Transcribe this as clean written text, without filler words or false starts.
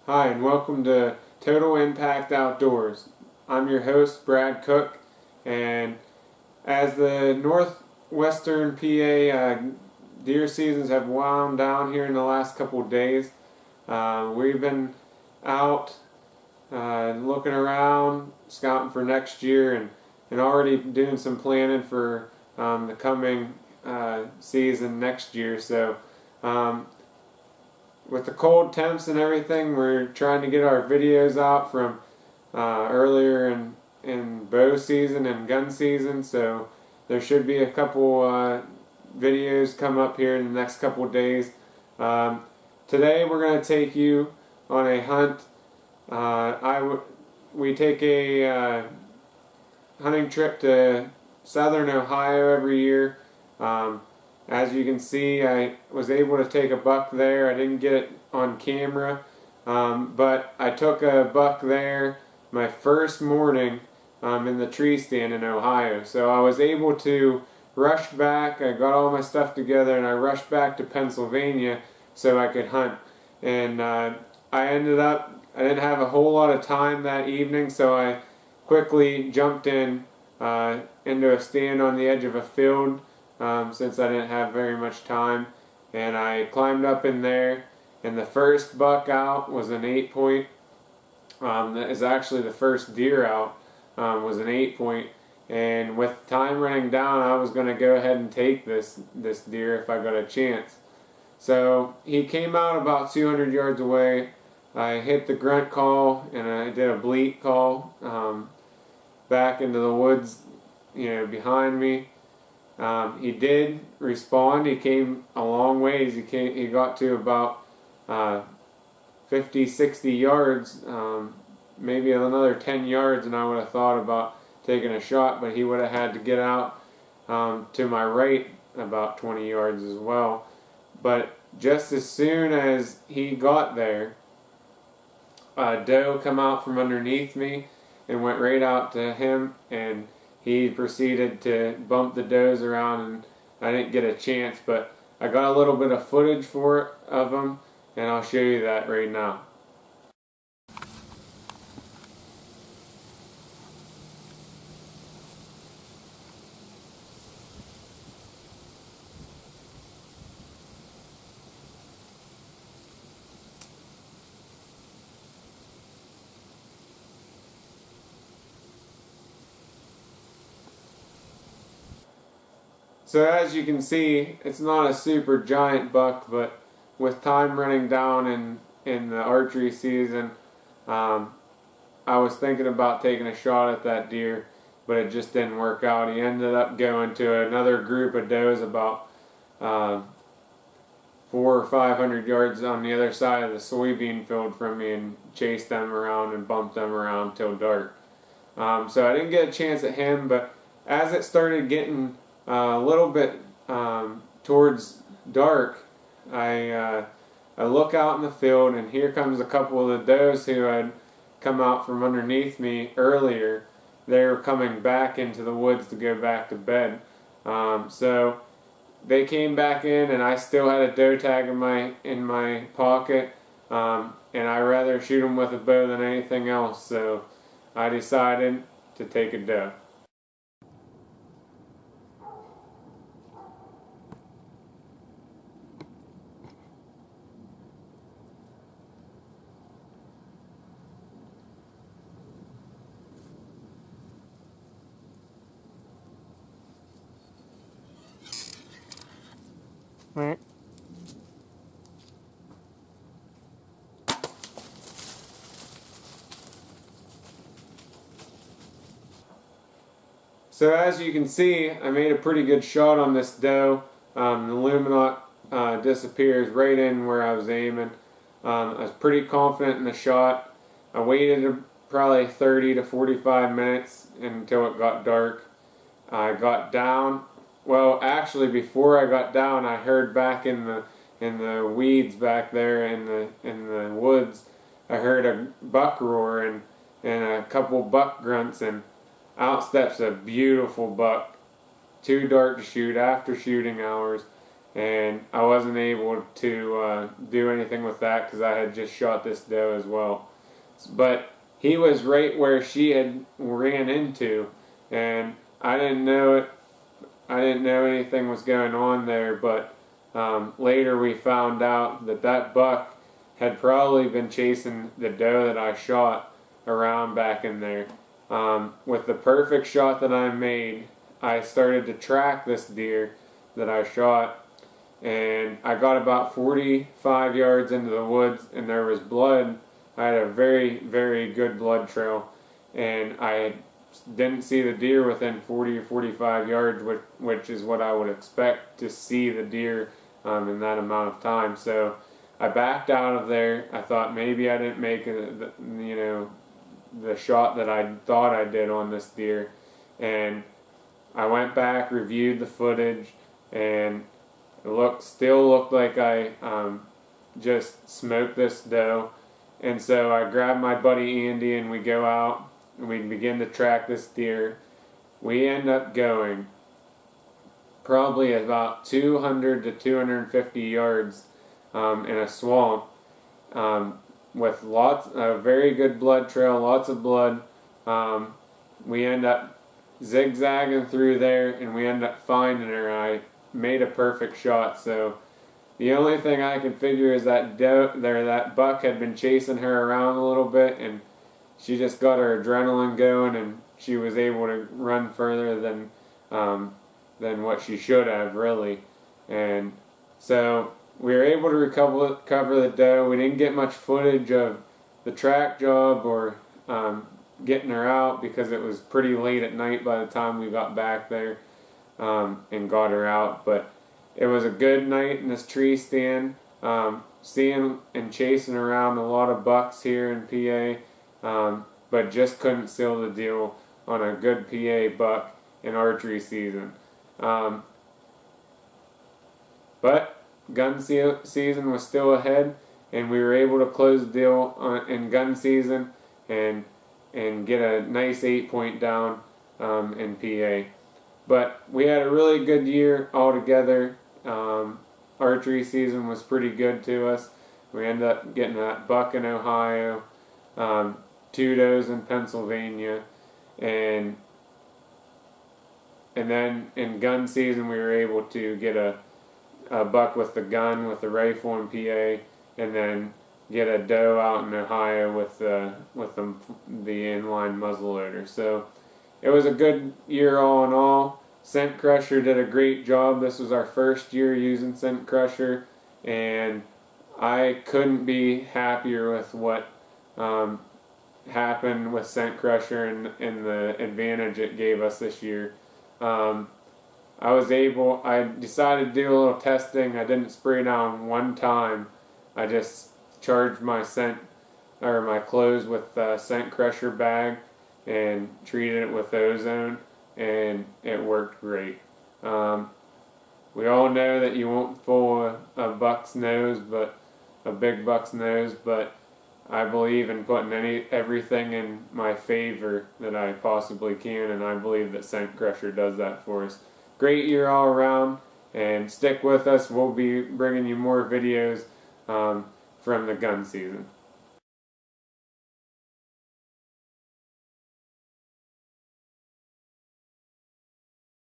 Hi, and welcome to Total Impact Outdoors. I'm your host, Brad Cook, and as the northwestern PA deer seasons have wound down here in the last couple of days, we've been out looking around, scouting for next year, and already doing some planning for the coming season next year. So with the cold temps and everything, we're trying to get our videos out from earlier in bow season and gun season. So there should be a couple videos come up here in the next couple of days. Today we're going to take you on a hunt. We take a hunting trip to southern Ohio every year. As you can see, I was able to take a buck there. I didn't get it on camera, but I took a buck there my first morning in the tree stand in Ohio. So I was able to rush back. I got all my stuff together and I rushed back to Pennsylvania so I could hunt. And I didn't have a whole lot of time that evening, so I quickly jumped into a stand on the edge of a field. Since I didn't have very much time, and I climbed up in there, and the first buck out was an 8-point. That is actually the first deer out, was an 8-point, and with time running down, I was going to go ahead and take this deer if I got a chance. So he came out about 200 yards away. I hit the grunt call and I did a bleat call back into the woods, behind me. He did respond. He came a long ways. He got to about 50, 60 yards, maybe another 10 yards, and I would have thought about taking a shot, but he would have had to get out to my right about 20 yards as well. But just as soon as he got there, a doe come out from underneath me and went right out to him, and he proceeded to bump the does around, and I didn't get a chance, but I got a little bit of footage of him, and I'll show you that right now. So as you can see, it's not a super giant buck, but with time running down in the archery season, I was thinking about taking a shot at that deer, but it just didn't work out. He ended up going to another group of does about 400 or 500 yards on the other side of the soybean field from me, and chased them around and bumped them around till dark. So I didn't get a chance at him, but as it started getting a little bit towards dark, I look out in the field, and here comes a couple of the does who had come out from underneath me earlier. They were coming back into the woods to go back to bed. So they came back in, and I still had a doe tag in my pocket, and I rather shoot them with a bow than anything else. So I decided to take a doe. Right. So as you can see, I made a pretty good shot on this doe. The luminance disappears right in where I was aiming. I was pretty confident in the shot. I waited probably 30 to 45 minutes until it got dark. I got down. Well, actually, before I got down, I heard back in the weeds back there in the woods. I heard a buck roar and a couple buck grunts, and out steps a beautiful buck. Too dark to shoot after shooting hours, and I wasn't able to do anything with that because I had just shot this doe as well. But he was right where she had ran into, and I didn't know it. I didn't know anything was going on there, but later we found out that that buck had probably been chasing the doe that I shot around back in there. With the perfect shot that I made, I started to track this deer that I shot, and I got about 45 yards into the woods, and there was blood. I had a very, very good blood trail, and I didn't see the deer within 40 or 45 yards, which is what I would expect to see the deer in that amount of time. So I backed out of there. I thought maybe I didn't make the shot that I thought I did on this deer, and I went back, reviewed the footage, and it still looked like I just smoked this doe. And so I grabbed my buddy Andy and we go out and we begin to track this deer. We end up going probably about 200 to 250 yards in a swamp with a very good blood trail, lots of blood. We end up zigzagging through there and we end up finding her. I made a perfect shot. So the only thing I can figure is that that buck had been chasing her around a little bit, and she just got her adrenaline going, and she was able to run further than what she should have, really. And so we were able to recover the doe. We didn't get much footage of the track job or getting her out because it was pretty late at night by the time we got back there and got her out. But it was a good night in this tree stand, seeing and chasing around a lot of bucks here in PA, but just couldn't seal the deal on a good PA buck in archery season. But gun season was still ahead, and we were able to close the deal in gun season and get a nice 8-point down in PA. But we had a really good year altogether. Archery season was pretty good to us. We ended up getting that buck in Ohio, 2 does in Pennsylvania, and then in gun season we were able to get a buck with the gun with the rifle in PA, and then get a doe out in Ohio with the inline muzzleloader. So it was a good year all in all. Scent Crusher did a great job. This was our first year using Scent Crusher, and I couldn't be happier with what happened with Scent Crusher and the advantage it gave us this year. I decided to do a little testing. I didn't spray down one time. I just charged my my clothes with Scent Crusher bag and treated it with ozone, and it worked great. We all know that you won't fool a buck's nose, but a big buck's nose, but I believe in putting everything in my favor that I possibly can, and I believe that Scent Crusher does that for us. Great year all around, and stick with us. We'll be bringing you more videos from the gun season.